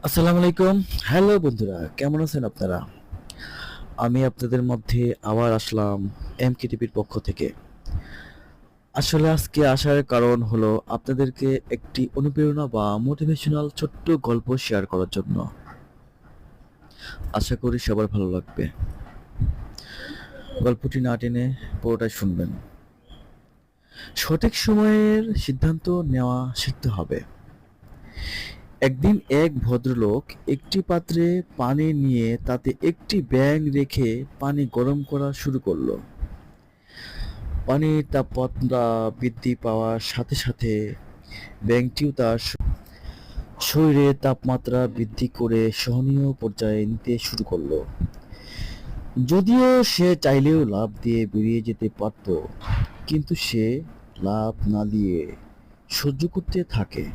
আসসালামু আলাইকুম। হ্যালো বন্ধুরা, কেমন আছেন আপনারা? আমি আপনাদের মধ্যে আবার আসলাম এমকেটিভির পক্ষ থেকে। আসলে আজকে আসার কারণ হলো আপনাদেরকে একটি অনুপ্রেরণা বা মোটিভেশনাল ছোট্ট গল্প শেয়ার করার জন্য। আশা করি সবার ভালো লাগবে। গল্পটি না টেনে পুরোটাই শুনবেন। সঠিক সময়ের সিদ্ধান্ত নেওয়া শিখতে হবে। একদিন এক ভদ্রলোক একটি পাত্রে পানি নিয়ে তাতে একটি ব্যাঙ রেখে পানি গরম করা শুরু করলো। পানির তাপমাত্রা বৃদ্ধি পাওয়ার সাথে সাথে ব্যাঙটিও তার শরীরে তাপমাত্রা বৃদ্ধি করে সহনীয় পর্যায়ে নিতে শুরু করলো। যদিও সে চাইলেও লাফ দিয়ে বেরিয়ে যেতে পারত, কিন্তু সে লাফ না দিয়ে সহ্য করতে থাকে।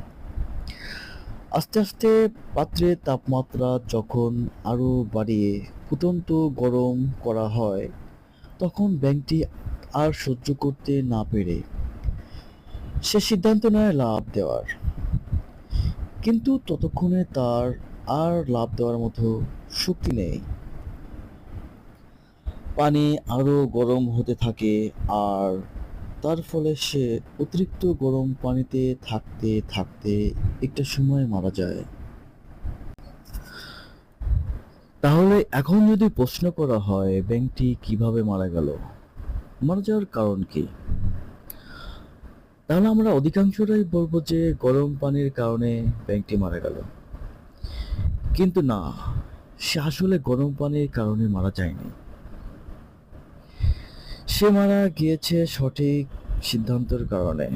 আস্তে আস্তে পাত্রের তাপমাত্রা যখন আরো বাড়িয়ে ফুটন্ত গরম করা হয়, তখন ব্যাঙটি আর সহ্য করতে না পেরে সে সিদ্ধান্ত নেয় লাফ দেওয়ার। কিন্তু ততক্ষণে তার আর লাফ দেওয়ার মতো শক্তি নেই। পানি আরো গরম হতে থাকে, আর তার ফলে সে অতিরিক্ত গরম পানিতে থাকতে থাকতে একটা সময় মারা যায়। তাহলে এখন যদি প্রশ্ন করা হয় ব্যাঙটি কিভাবে মারা গেল, মারা যাওয়ার কারণ কি, তাহলে আমরা অধিকাংশরাই বলবো যে গরম পানির কারণে ব্যাঙটি মারা গেল। কিন্তু না, সে আসলে গরম পানির কারণে মারা যায়নি। সে মারা গিয়েছে সঠিক সিদ্ধান্তের কারণে।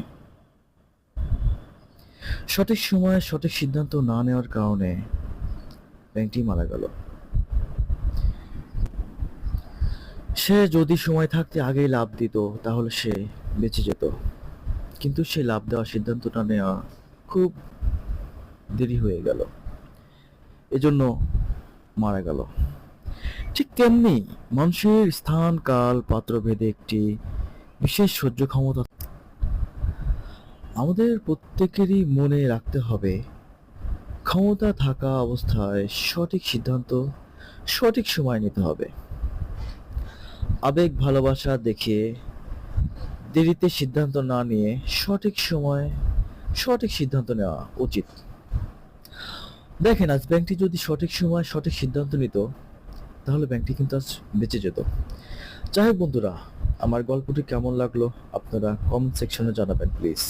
সঠিক সময়ে সঠিক সিদ্ধান্ত না নেওয়ার কারণে ব্যাঙটি মারা গেল। সে যদি সময় থাকতে আগেই লাফ দিত তাহলে সে বেঁচে যেত, কিন্তু সে লাফ দেওয়ার সিদ্ধান্তটা নেওয়া খুব দেরি হয়ে গেল, এজন্য মারা গেল। ঠিক তেমনি মানুষের স্থান কাল পাত্র ভেদে একটি বিশেষ সহ্য ক্ষমতা আমাদের প্রত্যেকেরই মনে রাখতে হবে। ক্ষমতা থাকা অবস্থায় সঠিক সিদ্ধান্ত সঠিক সময় নিতে হবে। আবেগ ভালোবাসা দেখিয়ে দেরিতে সিদ্ধান্ত না নিয়ে সঠিক সময় সঠিক সিদ্ধান্ত নেওয়া উচিত। দেখেন, আজ ব্যাংকটি যদি সঠিক সময় সঠিক সিদ্ধান্ত নিত তাহলে ব্যাংকটি কিন্তু আজ বেঁচে যেত। যাই হোক বন্ধুরা, আমার গল্পটি কেমন লাগলো আপনারা কমেন্ট সেকশনে জানাবেন প্লিজ।